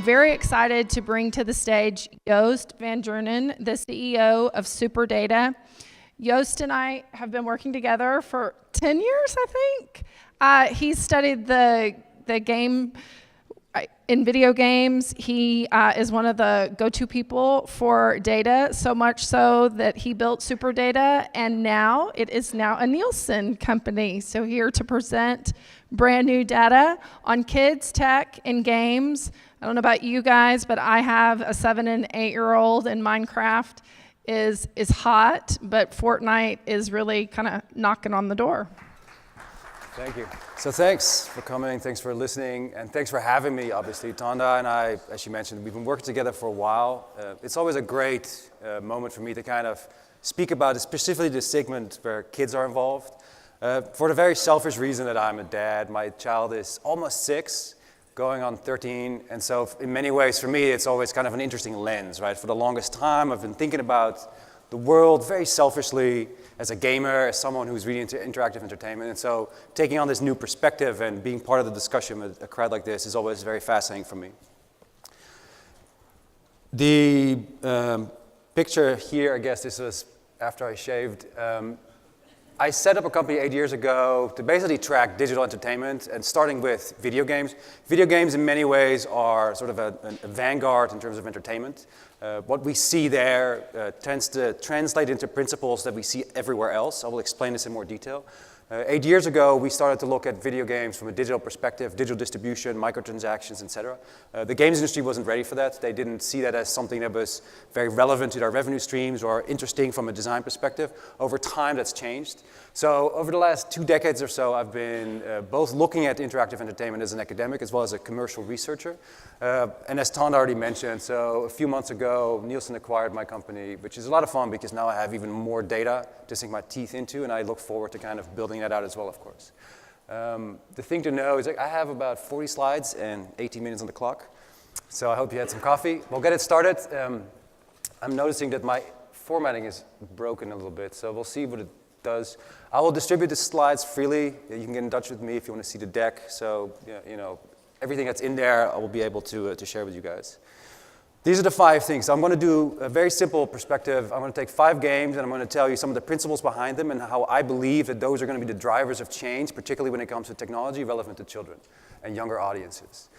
very excited to bring to the stage Joost van Dreunen, the CEO of SuperData. Joost and I have been working together for 10 years, I think. He studied the game in video games. He is one of the go-to people for data, so much so that he built SuperData, and now it is now a Nielsen company. So here to present brand new data on kids, tech, and games. I don't know about you guys, but I have a 7- and 8-year-old, and Minecraft is hot, but FORTNITE is really kind of knocking on the door. Thank you. So thanks for coming, thanks for listening, and thanks for having me, obviously. Tanda and I, as you mentioned, we've been working together for a while. It's always a great moment for me to kind of speak about specifically the segment where kids are involved. For the very selfish reason that I'm a dad. My child is almost 6, going on 13, and so in many ways for me it's always kind of an interesting lens, right? For the longest time I've been thinking about the world very selfishly as a gamer, as someone who's really into interactive entertainment, and so taking on this new perspective and being part of the discussion with a crowd like this is always very fascinating for me. The picture here, I guess this was after I shaved. I set up a company 8 years ago to basically track digital entertainment, and starting with video games. Video games in many ways are sort of a vanguard in terms of entertainment. What we see there tends to translate into principles that we see everywhere else. I will explain this in more detail. 8 years ago, we started to look at video games from a digital perspective, digital distribution, microtransactions, etc. The games industry wasn't ready for that. They didn't see that as something that was very relevant to their revenue streams or interesting from a design perspective. Over time, that's changed. So over the last 2 decades or so, I've been both looking at interactive entertainment as an academic as well as a commercial researcher. And as Tanda already mentioned, so a few months ago, Nielsen acquired my company, which is a lot of fun because now I have even more data to sink my teeth into, and I look forward to kind of building that out as well, of course. The thing to know is I have about 40 slides and 18 minutes on the clock, so I hope you had some coffee. We'll get it started. I'm noticing that my formatting is broken a little bit, so we'll see what it does. I will distribute the slides freely. You can get in touch with me if you want to see the deck. So, you know, everything that's in there, I will be able to share with you guys. These are the 5 things. So I'm going to do a very simple perspective. I'm going to take 5 games, and I'm going to tell you some of the principles behind them and how I believe that those are going to be the drivers of change, particularly when it comes to technology relevant to children and younger audiences.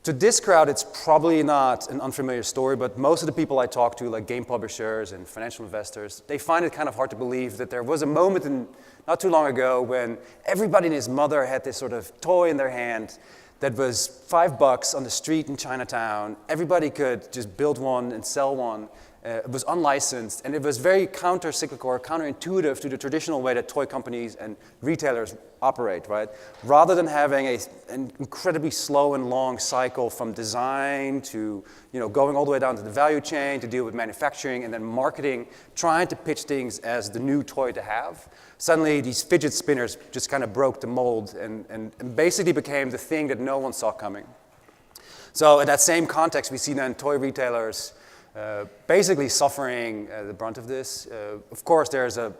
To this crowd, it's probably not an unfamiliar story, but most of the people I talk to, like game publishers and financial investors, they find it kind of hard to believe that there was a moment not too long ago when everybody and his mother had this sort of toy in their hand that was $5 on the street in Chinatown. Everybody could just build one and sell one. It was unlicensed, and it was very counter-cyclical or counterintuitive to the traditional way that toy companies and retailers operate, right? Rather than having an incredibly slow and long cycle from design to going all the way down to the value chain to deal with manufacturing and then marketing, trying to pitch things as the new toy to have. Suddenly, these fidget spinners just kind of broke the mold and basically became the thing that no one saw coming. So in that same context, we see then toy retailers basically suffering the brunt of this. Of course, there's a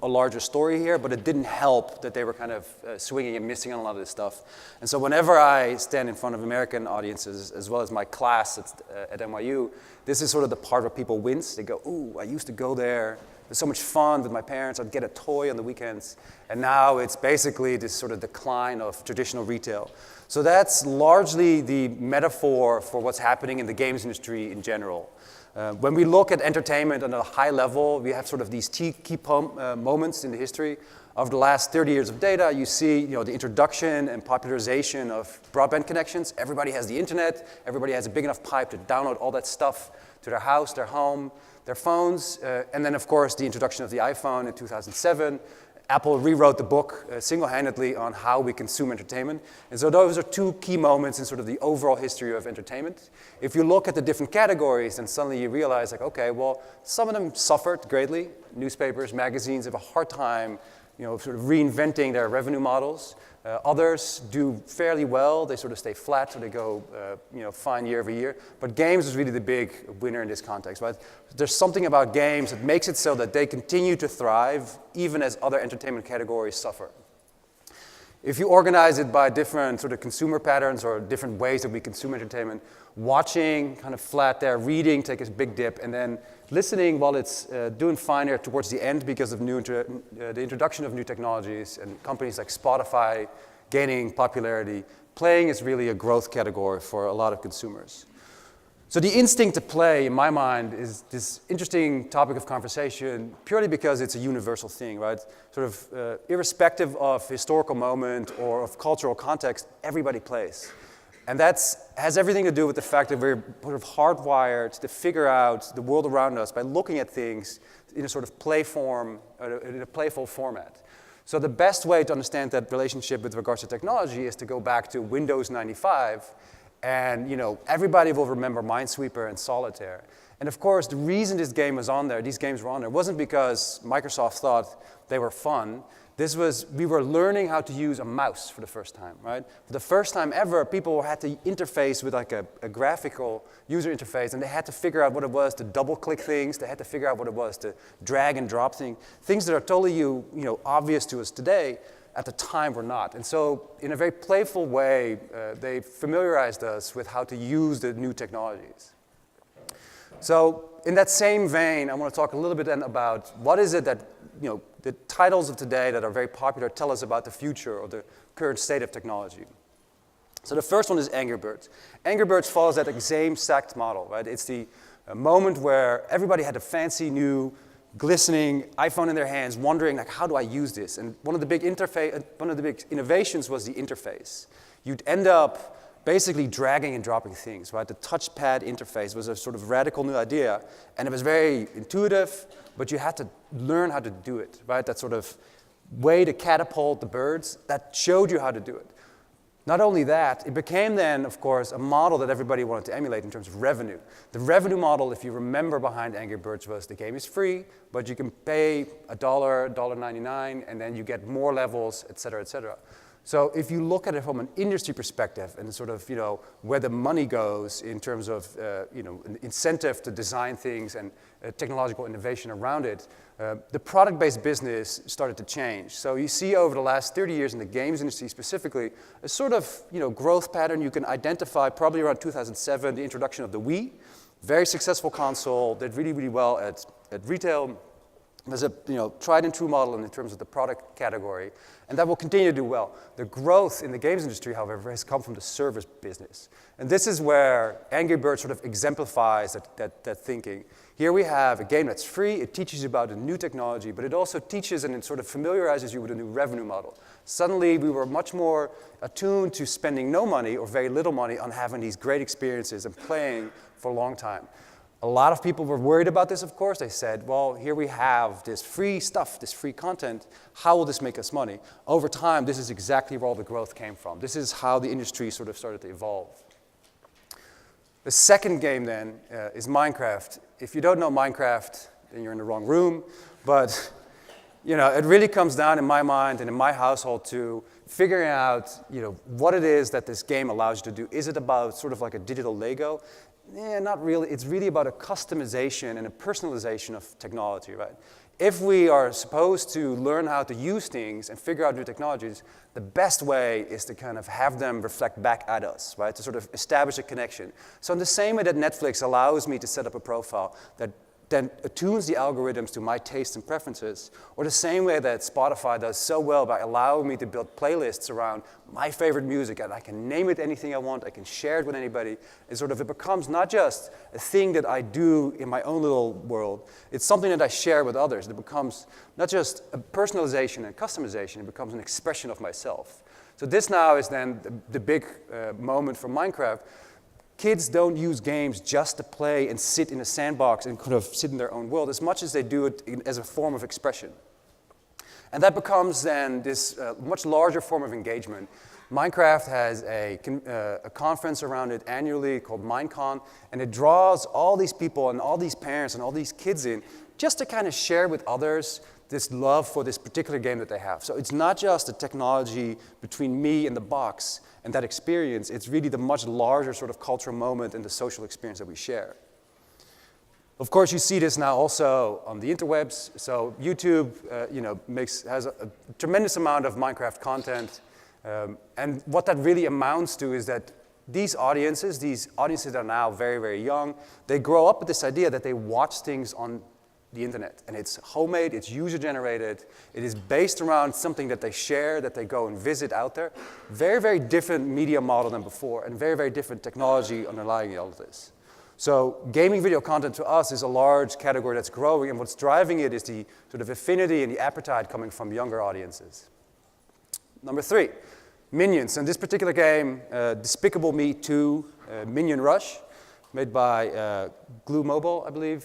larger story here, but it didn't help that they were kind of swinging and missing on a lot of this stuff. And so whenever I stand in front of American audiences, as well as my class at NYU, this is sort of the part where people wince. They go, ooh, I used to go there. It was so much fun with my parents. I'd get a toy on the weekends. And now it's basically this sort of decline of traditional retail. So that's largely the metaphor for what's happening in the games industry in general. When we look at entertainment on a high level, we have sort of these key moments in the history. Of the last 30 years of data, you see the introduction and popularization of broadband connections. Everybody has the internet. Everybody has a big enough pipe to download all that stuff to their house, their home, their phones. And then, of course, the introduction of the iPhone in 2007. Apple rewrote the book single-handedly on how we consume entertainment. And so those are 2 key moments in sort of the overall history of entertainment. If you look at the different categories, then suddenly you realize, like, okay, well, some of them suffered greatly. Newspapers, magazines have a hard time sort of reinventing their revenue models. Others do fairly well. They sort of stay flat, so they go fine year over year. But games is really the big winner in this context, right? There's something about games that makes it so that they continue to thrive even as other entertainment categories suffer. If you organize it by different sort of consumer patterns or different ways that we consume entertainment, watching kind of flat there, reading take a big dip, and then listening while it's doing finer towards the end because of the introduction of new technologies and companies like Spotify gaining popularity. Playing is really a growth category for a lot of consumers. So the instinct to play, in my mind, is this interesting topic of conversation purely because it's a universal thing, right? Sort of irrespective of historical moment or of cultural context, everybody plays. And that has everything to do with the fact that we're sort of hardwired to figure out the world around us by looking at things in a sort of play form, in a playful format. So the best way to understand that relationship with regards to technology is to go back to Windows 95, and everybody will remember Minesweeper and Solitaire. And of course, the reason these games were on there, wasn't because Microsoft thought they were fun. We were learning how to use a mouse for the first time, right? For the first time ever, people had to interface with like a graphical user interface, and they had to figure out what it was to double-click things. They had to figure out what it was to drag and drop things that are totally obvious to us today. At the time were not. And so in a very playful way, they familiarized us with how to use the new technologies. So in that same vein, I want to talk a little bit then about what is it that the titles of today that are very popular tell us about the future or the current state of technology. So the first one is Angry Birds. Angry Birds follows that same exact model, right? It's the moment where everybody had a fancy new glistening iPhone in their hands, wondering like, how do I use this? And one of the big innovations was the interface. You'd end up basically dragging and dropping things, right? The touchpad interface was a sort of radical new idea, and it was very intuitive, but you had to learn how to do it, right? That sort of way to catapult the birds, that showed you how to do it. Not only that, it became then, of course, a model that everybody wanted to emulate in terms of revenue. The revenue model, if you remember behind Angry Birds, was the game is free, but you can pay $1, $1.99, and then you get more levels, et cetera, et cetera. So if you look at it from an industry perspective and sort of, where the money goes in terms of, an incentive to design things and technological innovation around it, the product-based business started to change. So you see over the last 30 years in the games industry specifically, a sort of, growth pattern you can identify probably around 2007, the introduction of the Wii. Very successful console, did really, really well at retail. There's a tried and true model in terms of the product category, and that will continue to do well. The growth in the games industry, however, has come from the service business. And this is where Angry Birds sort of exemplifies that thinking. Here we have a game that's free, it teaches you about a new technology, but it also teaches and it sort of familiarizes you with a new revenue model. Suddenly, we were much more attuned to spending no money or very little money on having these great experiences and playing for a long time. A lot of people were worried about this, of course. They said, well, here we have this free stuff, this free content. How will this make us money? Over time, this is exactly where all the growth came from. This is how the industry sort of started to evolve. The second game, then, is Minecraft. If you don't know Minecraft, then you're in the wrong room. But it really comes down, in my mind and in my household, to figuring out what it is that this game allows you to do. Is it about sort of like a digital Lego? Yeah, not really. It's really about a customization and a personalization of technology, right? If we are supposed to learn how to use things and figure out new technologies, the best way is to kind of have them reflect back at us, right? To sort of establish a connection. So in the same way that Netflix allows me to set up a profile that then attunes the algorithms to my tastes and preferences, or the same way that Spotify does so well by allowing me to build playlists around my favorite music, and I can name it anything I want, I can share it with anybody, it becomes not just a thing that I do in my own little world, it's something that I share with others. It becomes not just a personalization and customization, it becomes an expression of myself. So this now is then the big moment for Minecraft. Kids don't use games just to play and sit in a sandbox and kind of sit in their own world as much as they do it as a form of expression. And that becomes then this much larger form of engagement. Minecraft has a conference around it annually called Minecon, and it draws all these people and all these parents and all these kids in just to kind of share with others this love for this particular game that they have. So it's not just the technology between me and the box and that experience, it's really the much larger sort of cultural moment and the social experience that we share. Of course, you see this now also on the interwebs. So YouTube has a tremendous amount of Minecraft content. And what that really amounts to is that these audiences that are now very, very young, they grow up with this idea that they watch things on the internet. And it's homemade, it's user-generated, it is based around something that they share, that they go and visit out there. Very, very different media model than before, and very, very different technology underlying all of this. So gaming video content to us is a large category that's growing, and what's driving it is the sort of affinity and the appetite coming from younger audiences. Number 3, Minions. In this particular game, Despicable Me 2, Minion Rush, made by Glue Mobile, I believe.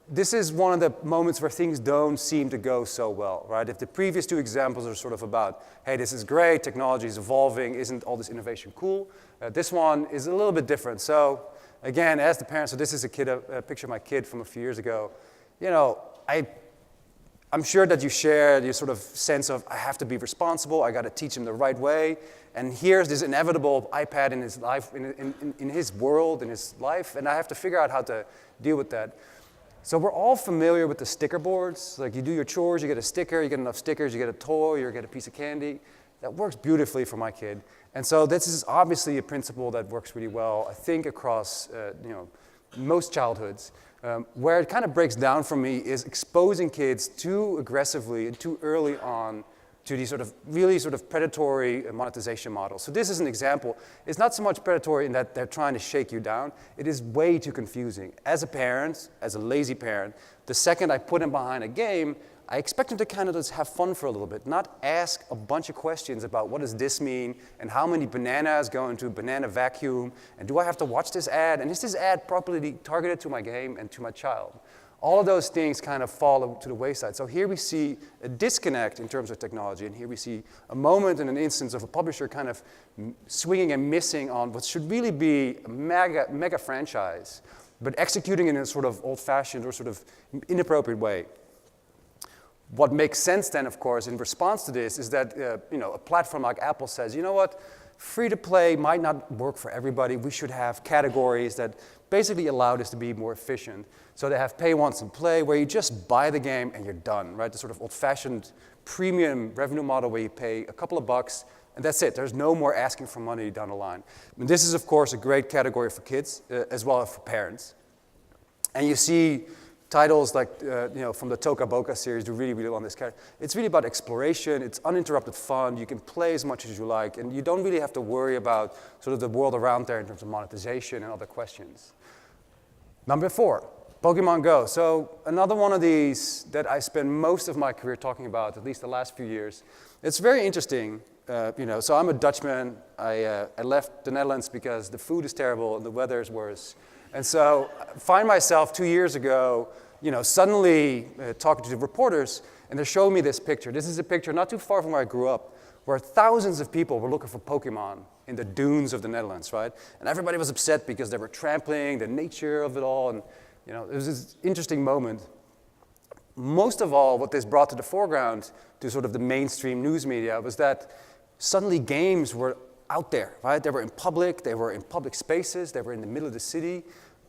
This is one of the moments where things don't seem to go so well, right? If the previous 2 examples are sort of about, hey, this is great, technology is evolving, isn't all this innovation cool? This one is a little bit different. So again, as the parent, so this is a picture of my kid from a few years ago. I'm sure that you share your sort of sense of, I have to be responsible, I got to teach him the right way, and here's this inevitable iPad in his life, in his world, in his life, and I have to figure out how to deal with that. So we're all familiar with the sticker boards. Like you do your chores, you get a sticker, you get enough stickers, you get a toy, or you get a piece of candy. That works beautifully for my kid. And so this is obviously a principle that works really well, I think, across most childhoods. Where it kind of breaks down for me is exposing kids too aggressively and too early on to these sort of really sort of predatory monetization models. So this is an example. It's not so much predatory in that they're trying to shake you down. It is way too confusing. As a parent, as a lazy parent, the second I put him behind a game, I expect him to kind of just have fun for a little bit, not ask a bunch of questions about what does this mean, and how many bananas go into a banana vacuum, and do I have to watch this ad, and is this ad properly targeted to my game and to my child? All of those things kind of fall to the wayside. So here we see a disconnect in terms of technology, and here we see a moment and an instance of a publisher kind of swinging and missing on what should really be a mega franchise, but executing in a sort of old-fashioned or sort of inappropriate way. What makes sense then, of course, in response to this is that a platform like Apple says, you know what, free-to-play might not work for everybody. We should have categories that basically allow this to be more efficient. So they have pay once and play, where you just buy the game and you're done, right? The sort of old-fashioned premium revenue model where you pay a couple of bucks and that's it. There's no more asking for money down the line. And this is, of course, a great category for kids as well as for parents. And you see titles like, from the Toca Boca series do really, really well on this category. It's really about exploration. It's uninterrupted fun. You can play as much as you like, and you don't really have to worry about sort of the world around there in terms of monetization and other questions. Number 4, Pokemon Go. So another one of these that I spend most of my career talking about, at least the last few years. It's very interesting. So I'm a Dutchman. I left the Netherlands because the food is terrible and the weather is worse. And so I find myself 2 years ago, suddenly talking to the reporters, and they're showing me this picture. This is a picture not too far from where I grew up, where thousands of people were looking for Pokemon in the dunes of the Netherlands, right? And everybody was upset because they were trampling the nature of it all, and it was this interesting moment. Most of all, what this brought to the foreground to sort of the mainstream news media was that suddenly games were out there, right? They were in public spaces, they were in the middle of the city.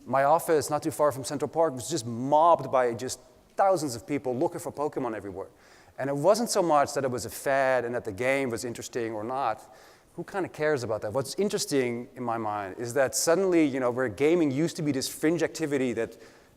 My office, not too far from Central Park, was just mobbed by just thousands of people looking for Pokemon everywhere. And it wasn't so much that it was a fad and that the game was interesting or not. Who kind of cares about that? What's interesting in my mind is that suddenly, where gaming used to be this fringe activity that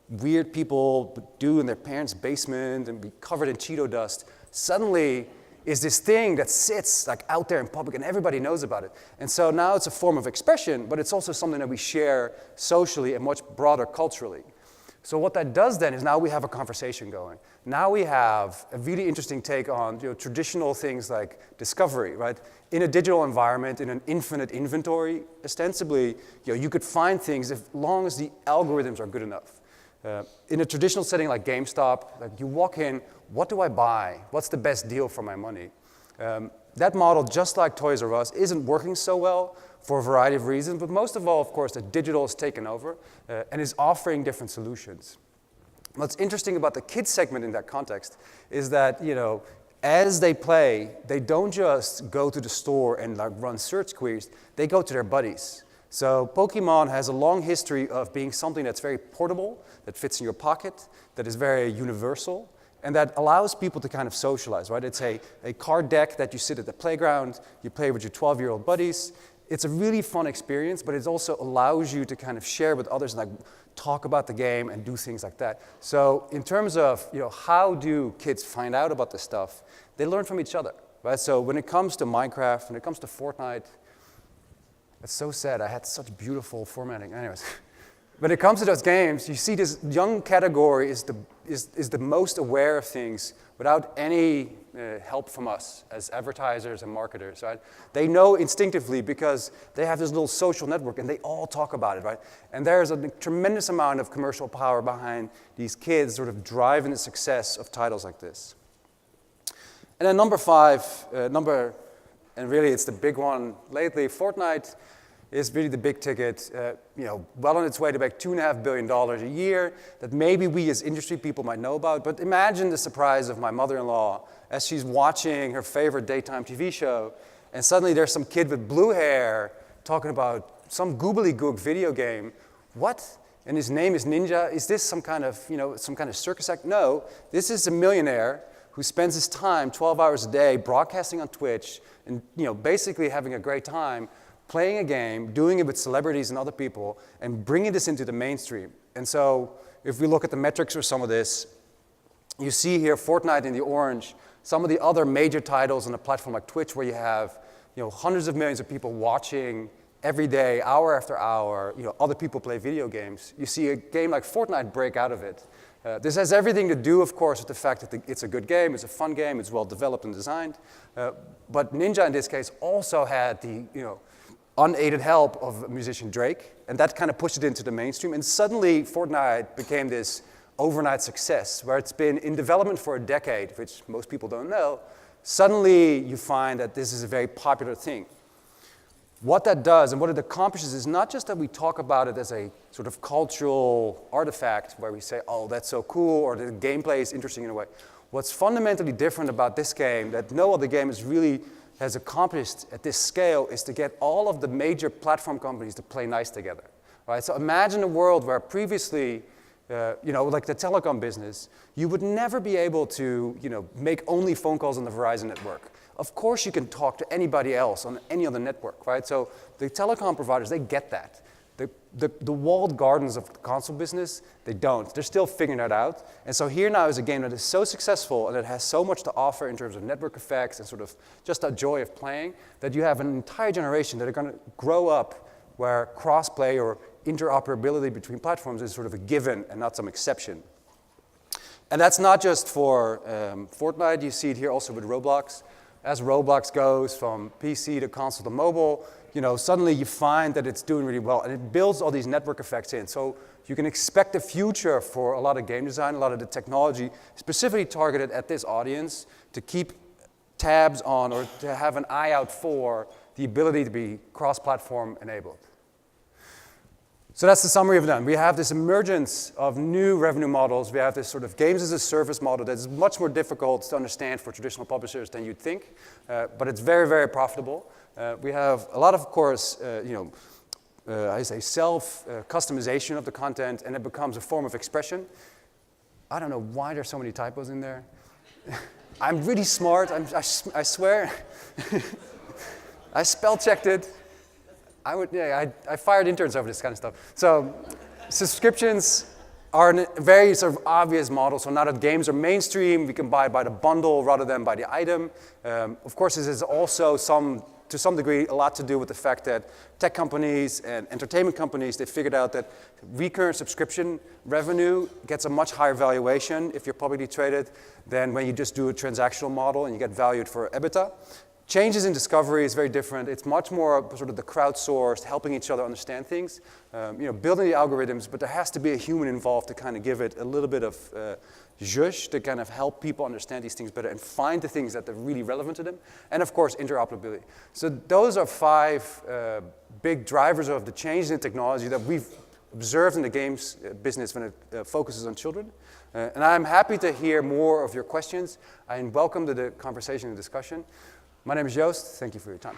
weird people do in their parents' basement and be covered in Cheeto dust, suddenly is this thing that sits like out there in public and everybody knows about it. And so now it's a form of expression, but it's also something that we share socially and much broader culturally. So what that does then is now we have a conversation going. Now we have a really interesting take on traditional things like discovery, right? In a digital environment, in an infinite inventory, ostensibly, you could find things as long as the algorithms are good enough. In a traditional setting like GameStop, like you walk in, what do I buy? What's the best deal for my money? That model, just like Toys R Us, isn't working so well for a variety of reasons, but most of all, of course, that digital has taken over and is offering different solutions. What's interesting about the kids segment in that context is that, as they play, they don't just go to the store and run search queries, they go to their buddies. So Pokemon has a long history of being something that's very portable, that fits in your pocket, that is very universal, and that allows people to kind of socialize, right? It's a card deck that you sit at the playground, you play with your 12-year-old buddies. It's a really fun experience, but it also allows you to kind of share with others, like talk about the game and do things like that. So in terms of, how do kids find out about this stuff, they learn from each other, right? So when it comes to Minecraft, when it comes to FORTNITE, it's so sad. I had such beautiful formatting. Anyways, when it comes to those games, you see this young category is the most aware of things without any help from us as advertisers and marketers, right? They know instinctively because they have this little social network and they all talk about it, right? And there's a tremendous amount of commercial power behind these kids sort of driving the success of titles like this. And then number 5, and really it's the big one lately, FORTNITE is really the big ticket, well on its way to make $2.5 billion a year that maybe we as industry people might know about. But imagine the surprise of my mother-in-law as she's watching her favorite daytime TV show, and suddenly there's some kid with blue hair talking about some googly-gook video game. What? And his name is Ninja. Is this some kind of circus act? No, this is a millionaire who spends his time 12 hours a day broadcasting on Twitch and basically having a great time playing a game, doing it with celebrities and other people, and bringing this into the mainstream. And so if we look at the metrics for some of this, you see here FORTNITE in the orange, some of the other major titles on a platform like Twitch where you have hundreds of millions of people watching every day, hour after hour, other people play video games. You see a game like FORTNITE break out of it. This has everything to do, of course, with the fact that it's a good game, it's a fun game, it's well developed and designed. But Ninja, in this case, also had the unaided help of musician Drake, and that kind of pushed it into the mainstream. And suddenly, FORTNITE became this overnight success, where it's been in development for a decade, which most people don't know. Suddenly, you find that this is a very popular thing. What that does and what it accomplishes is not just that we talk about it as a sort of cultural artifact where we say, oh, that's so cool, or the gameplay is interesting in a way. What's fundamentally different about this game that no other game has accomplished at this scale is to get all of the major platform companies to play nice together, right? So imagine a world where previously, like the telecom business, you would never be able to, make only phone calls on the Verizon network. Of course you can talk to anybody else on any other network, right? So the telecom providers, they get that. The walled gardens of the console business, they don't. They're still figuring that out. And so here now is a game that is so successful and it has so much to offer in terms of network effects and sort of just a joy of playing that you have an entire generation that are going to grow up where cross-play or interoperability between platforms is sort of a given and not some exception. And that's not just for FORTNITE. You see it here also with Roblox. As Roblox goes from PC to console to mobile, suddenly you find that it's doing really well, and it builds all these network effects in. So you can expect a future for a lot of game design, a lot of the technology specifically targeted at this audience to keep tabs on or to have an eye out for the ability to be cross-platform enabled. So that's the summary of them. We have this emergence of new revenue models. We have this sort of games as a service model that is much more difficult to understand for traditional publishers than you'd think, but it's very, very profitable. We have a lot of course, self-customization of the content, and it becomes a form of expression. I don't know why there's so many typos in there. I'm really smart, I swear. I spell-checked it. I fired interns over this kind of stuff. So subscriptions are a very sort of obvious model. So now that games are mainstream, we can buy by the bundle rather than by the item. Of course, this is also to some degree a lot to do with the fact that tech companies and entertainment companies, they figured out that recurrent subscription revenue gets a much higher valuation if you're publicly traded than when you just do a transactional model and you get valued for EBITDA. Changes in discovery is very different. It's much more sort of the crowdsourced, helping each other understand things, building the algorithms, but there has to be a human involved to kind of give it a little bit of zhuzh to kind of help people understand these things better and find the things that are really relevant to them. And of course, interoperability. So those are 5 big drivers of the change in technology that we've observed in the games business when it focuses on children. And I'm happy to hear more of your questions. I welcome the conversation and discussion. My name is Joost. Thank you for your time.